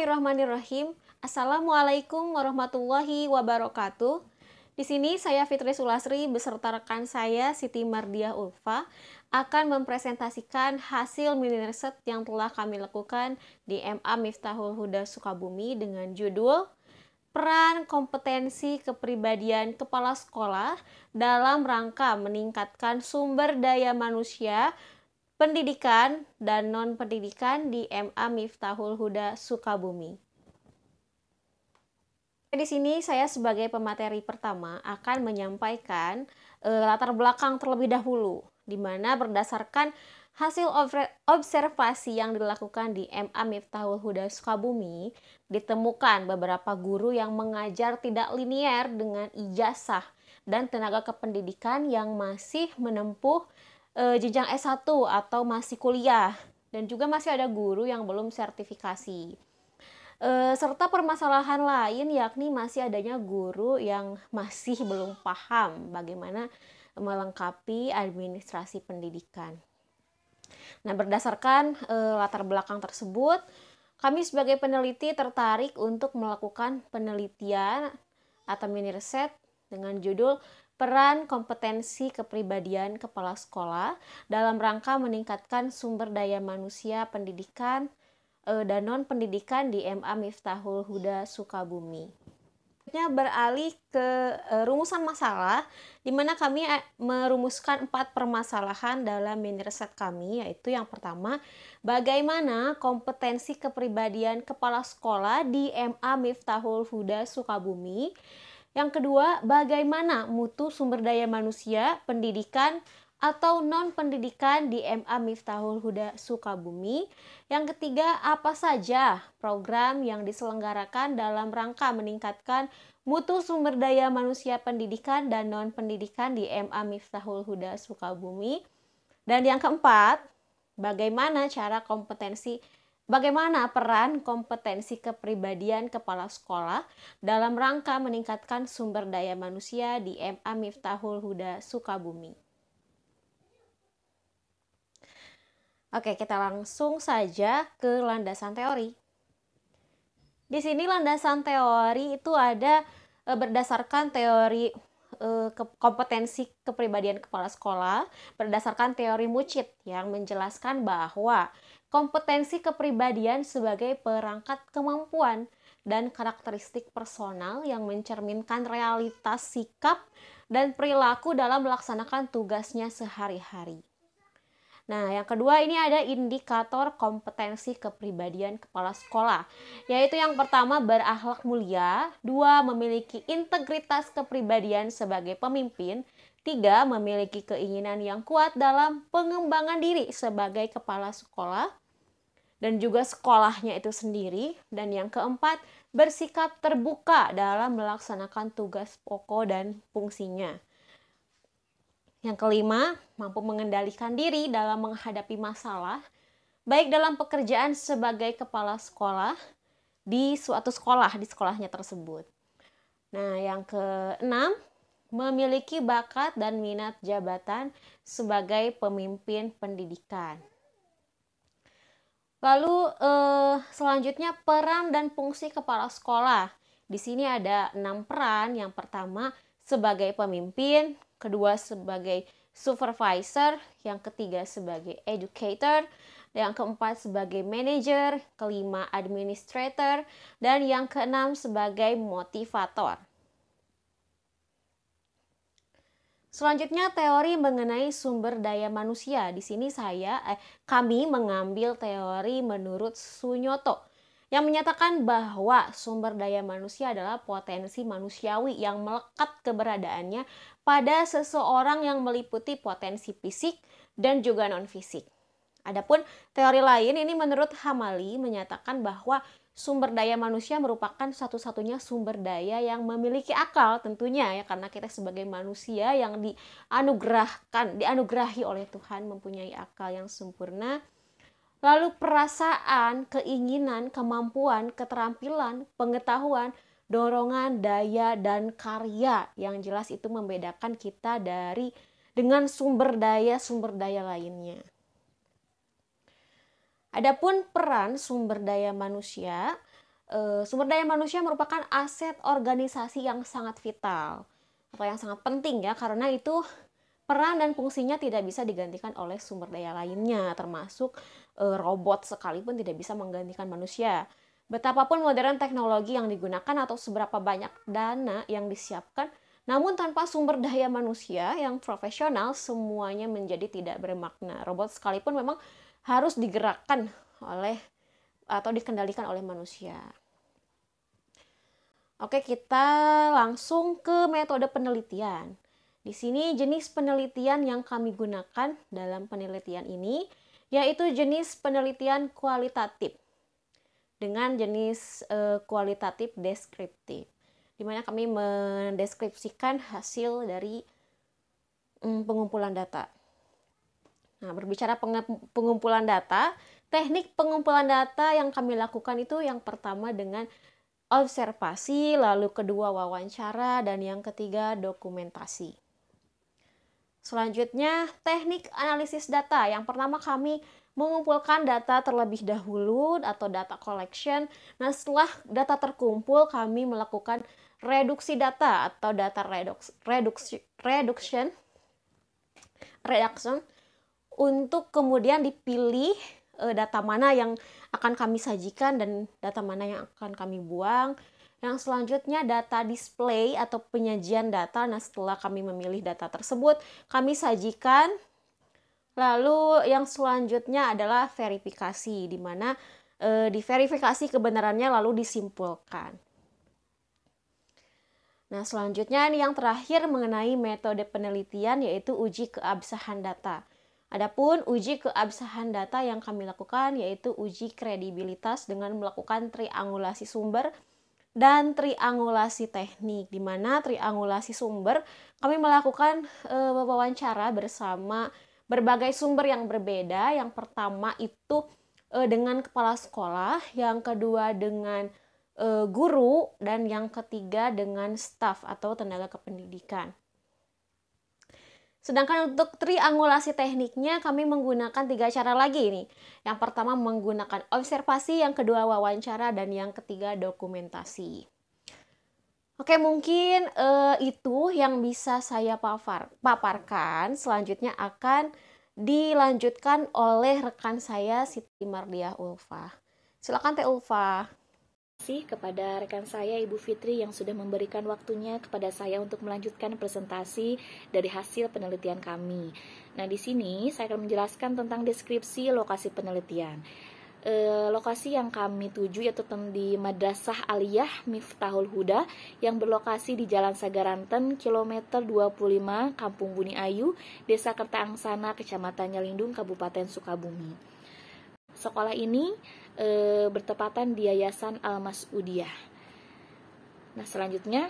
Bismillahirrahmanirrahim. Assalamualaikum warahmatullahi wabarakatuh. Di sini saya Fitri Sulasri beserta rekan saya Siti Mardiah Ulfa akan mempresentasikan hasil mini riset yang telah kami lakukan di MA Miftahul Huda Sukabumi dengan judul Peran Kompetensi Kepribadian Kepala Sekolah dalam rangka meningkatkan sumber daya manusia pendidikan dan non-pendidikan di MA Miftahul Huda Sukabumi. Di sini saya sebagai pemateri pertama akan menyampaikan latar belakang terlebih dahulu, di mana berdasarkan hasil observasi yang dilakukan di MA Miftahul Huda Sukabumi, ditemukan beberapa guru yang mengajar tidak linier dengan ijazah dan tenaga kependidikan yang masih menempuh jenjang S1 atau masih kuliah, dan juga masih ada guru yang belum sertifikasi. Serta permasalahan lain yakni masih adanya guru yang masih belum paham bagaimana melengkapi administrasi pendidikan. Nah, berdasarkan latar belakang tersebut, kami sebagai peneliti tertarik untuk melakukan penelitian atau mini riset dengan judul Peran Kompetensi Kepribadian Kepala Sekolah dalam rangka meningkatkan sumber daya manusia pendidikan dan non-pendidikan di MA Miftahul Huda Sukabumi. Beralih ke rumusan masalah, di mana kami merumuskan 4 permasalahan dalam mini riset kami, yaitu yang pertama, bagaimana kompetensi kepribadian kepala sekolah di MA Miftahul Huda Sukabumi. Yang kedua, bagaimana mutu sumber daya manusia, pendidikan, atau non-pendidikan di MA Miftahul Huda Sukabumi. Yang ketiga, apa saja program yang diselenggarakan dalam rangka meningkatkan mutu sumber daya manusia pendidikan dan non-pendidikan di MA Miftahul Huda Sukabumi. Dan yang keempat, bagaimana peran kompetensi kepribadian kepala sekolah dalam rangka meningkatkan sumber daya manusia di MA Miftahul Huda Sukabumi. Oke, kita langsung saja ke landasan teori. Di sini landasan teori itu ada berdasarkan teori kompetensi kepribadian kepala sekolah, berdasarkan teori Mucit yang menjelaskan bahwa kompetensi kepribadian sebagai perangkat kemampuan dan karakteristik personal yang mencerminkan realitas sikap dan perilaku dalam melaksanakan tugasnya sehari-hari. Nah, yang kedua ini ada indikator kompetensi kepribadian kepala sekolah, yaitu yang pertama berakhlak mulia, 2 memiliki integritas kepribadian sebagai pemimpin, 3 memiliki keinginan yang kuat dalam pengembangan diri sebagai kepala sekolah dan juga sekolahnya itu sendiri, dan yang keempat bersikap terbuka dalam melaksanakan tugas pokok dan fungsinya. Yang kelima, mampu mengendalikan diri dalam menghadapi masalah, baik dalam pekerjaan sebagai kepala sekolah di suatu sekolah, di sekolahnya tersebut. Nah, yang keenam, memiliki bakat dan minat jabatan sebagai pemimpin pendidikan. Lalu selanjutnya peran dan fungsi kepala sekolah. Di sini ada 6 peran. Yang pertama sebagai pemimpin, kedua sebagai supervisor, yang ketiga sebagai educator, yang keempat sebagai manager, kelima administrator, dan yang keenam sebagai motivator. Selanjutnya teori mengenai sumber daya manusia. Di sini kami mengambil teori menurut Sunyoto yang menyatakan bahwa sumber daya manusia adalah potensi manusiawi yang melekat keberadaannya pada seseorang yang meliputi potensi fisik dan juga non-fisik. Adapun teori lain ini menurut Hamali menyatakan bahwa sumber daya manusia merupakan satu-satunya sumber daya yang memiliki akal tentunya ya, karena kita sebagai manusia yang dianugerahi oleh Tuhan mempunyai akal yang sempurna. Lalu perasaan, keinginan, kemampuan, keterampilan, pengetahuan, dorongan, daya, dan karya yang jelas itu membedakan kita dengan sumber daya lainnya. Adapun peran sumber daya manusia Sumber daya manusia merupakan aset organisasi yang sangat vital atau yang sangat penting ya, karena itu peran dan fungsinya tidak bisa digantikan oleh sumber daya lainnya, termasuk robot sekalipun tidak bisa menggantikan manusia. Betapapun modern teknologi yang digunakan atau seberapa banyak dana yang disiapkan, namun tanpa sumber daya manusia yang profesional, semuanya menjadi tidak bermakna. Robot sekalipun memang harus digerakkan oleh atau dikendalikan oleh manusia. Oke, kita langsung ke metode penelitian. Di sini jenis penelitian yang kami gunakan dalam penelitian ini yaitu jenis penelitian kualitatif dengan jenis kualitatif deskriptif, di mana kami mendeskripsikan hasil dari pengumpulan data. Nah, berbicara pengumpulan data, teknik pengumpulan data yang kami lakukan itu yang pertama dengan observasi, lalu kedua wawancara, dan yang ketiga dokumentasi. Selanjutnya, teknik analisis data. Yang pertama kami mengumpulkan data terlebih dahulu atau data collection. Nah, setelah data terkumpul, kami melakukan reduksi data atau data reduction untuk kemudian dipilih data mana yang akan kami sajikan dan data mana yang akan kami buang. Yang selanjutnya data display atau penyajian data. Nah, setelah kami memilih data tersebut, kami sajikan. Lalu yang selanjutnya adalah verifikasi, di mana diverifikasi kebenarannya lalu disimpulkan. Nah, selanjutnya ini yang terakhir mengenai metode penelitian yaitu uji keabsahan data. Adapun uji keabsahan data yang kami lakukan yaitu uji kredibilitas dengan melakukan triangulasi sumber dan triangulasi teknik, di mana triangulasi sumber kami melakukan wawancara bersama berbagai sumber yang berbeda. Yang pertama itu dengan kepala sekolah, yang kedua dengan guru, dan yang ketiga dengan staf atau tenaga kependidikan. Sedangkan untuk triangulasi tekniknya kami menggunakan 3 cara lagi nih. Yang pertama menggunakan observasi, yang kedua wawancara, dan yang ketiga dokumentasi. Oke, mungkin itu yang bisa saya paparkan. Selanjutnya akan dilanjutkan oleh rekan saya Siti Mardiah Ulfa. Silakan Teh Ulfa. Terima kasih kepada rekan saya Ibu Fitri yang sudah memberikan waktunya kepada saya untuk melanjutkan presentasi dari hasil penelitian kami. Nah, di sini saya akan menjelaskan tentang deskripsi lokasi penelitian. Lokasi yang kami tuju yaitu di Madrasah Aliyah Miftahul Huda yang berlokasi di Jalan Sagaranten, kilometer 25, Kampung Buni Ayu, Desa Kertaangsana, Kecamatan Nyelindung, Kabupaten Sukabumi. Sekolah ini bertepatan di Yayasan Al-Mas'udiyah. Nah, selanjutnya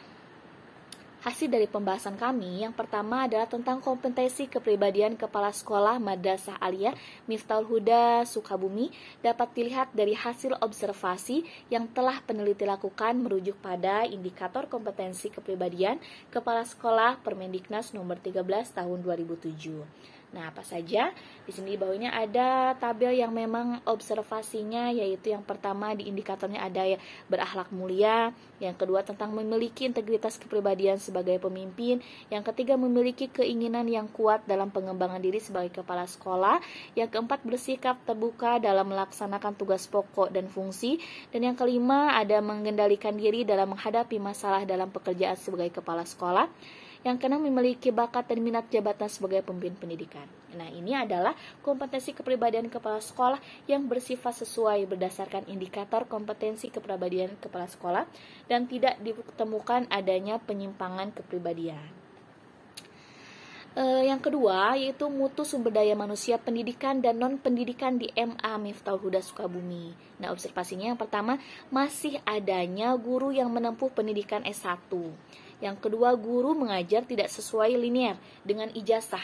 hasil dari pembahasan kami yang pertama adalah tentang kompetensi kepribadian kepala sekolah Madrasah Aliyah Miftahul Huda Sukabumi dapat dilihat dari hasil observasi yang telah peneliti lakukan merujuk pada indikator kompetensi kepribadian kepala sekolah Permendiknas nomor 13 tahun 2007. Nah, apa saja? Di sini di bawahnya ada tabel yang memang observasinya, yaitu yang pertama di indikatornya ada ya, berakhlak mulia, yang kedua tentang memiliki integritas kepribadian sebagai pemimpin, yang ketiga memiliki keinginan yang kuat dalam pengembangan diri sebagai kepala sekolah, yang keempat bersikap terbuka dalam melaksanakan tugas pokok dan fungsi, dan yang kelima ada mengendalikan diri dalam menghadapi masalah dalam pekerjaan sebagai kepala sekolah. Yang keenam memiliki bakat dan minat jabatan sebagai pemimpin pendidikan. Nah, ini adalah kompetensi kepribadian kepala sekolah yang bersifat sesuai berdasarkan indikator kompetensi kepribadian kepala sekolah dan tidak ditemukan adanya penyimpangan kepribadian. Yang kedua yaitu mutu sumber daya manusia pendidikan dan non-pendidikan di MA Miftahul Huda Sukabumi. Nah, observasinya yang pertama masih adanya guru yang menempuh pendidikan S1. Yang kedua, guru mengajar tidak sesuai linear dengan ijazah.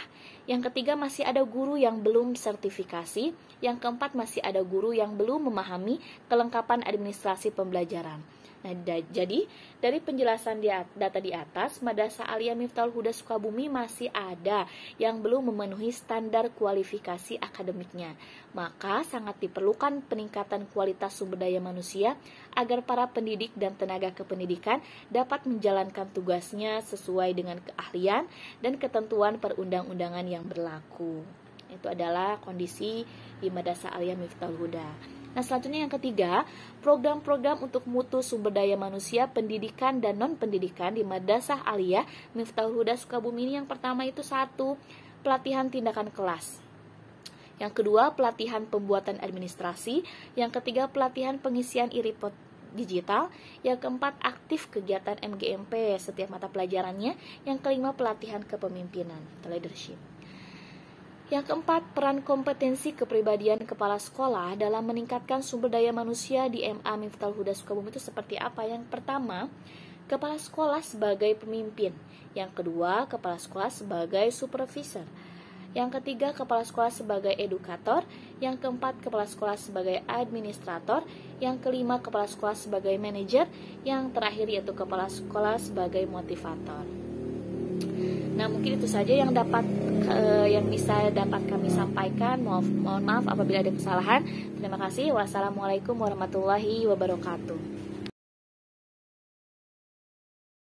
Yang ketiga, masih ada guru yang belum sertifikasi. Yang keempat, masih ada guru yang belum memahami kelengkapan administrasi pembelajaran. Nah, jadi dari penjelasan data di atas, Madrasah Aliyah Miftahul Huda Sukabumi masih ada yang belum memenuhi standar kualifikasi akademiknya. Maka sangat diperlukan peningkatan kualitas sumber daya manusia agar para pendidik dan tenaga kependidikan dapat menjalankan tugasnya sesuai dengan keahlian dan ketentuan perundang-undangan yang berlaku. Itu adalah kondisi di Madrasah Aliyah Miftahul Huda. Nah, selanjutnya yang ketiga, program-program untuk mutu sumber daya manusia, pendidikan dan non-pendidikan di Madrasah Aliyah Miftahul Huda Sukabumi ini yang pertama itu 1, pelatihan tindakan kelas. Yang kedua, pelatihan pembuatan administrasi. Yang ketiga, pelatihan pengisian e-report digital. Yang keempat, aktif kegiatan MGMP setiap mata pelajarannya. Yang kelima, pelatihan kepemimpinan, leadership. Yang keempat, peran kompetensi kepribadian kepala sekolah dalam meningkatkan sumber daya manusia di MA Miftahul Huda Sukabumi itu seperti apa? Yang pertama, kepala sekolah sebagai pemimpin. Yang kedua, kepala sekolah sebagai supervisor. Yang ketiga, kepala sekolah sebagai edukator. Yang keempat, kepala sekolah sebagai administrator. Yang kelima, kepala sekolah sebagai manajer. Yang terakhir yaitu kepala sekolah sebagai motivator. Nah, mungkin itu saja yang bisa dapat kami sampaikan. Mohon maaf apabila ada kesalahan. Terima kasih. Wassalamualaikum warahmatullahi wabarakatuh.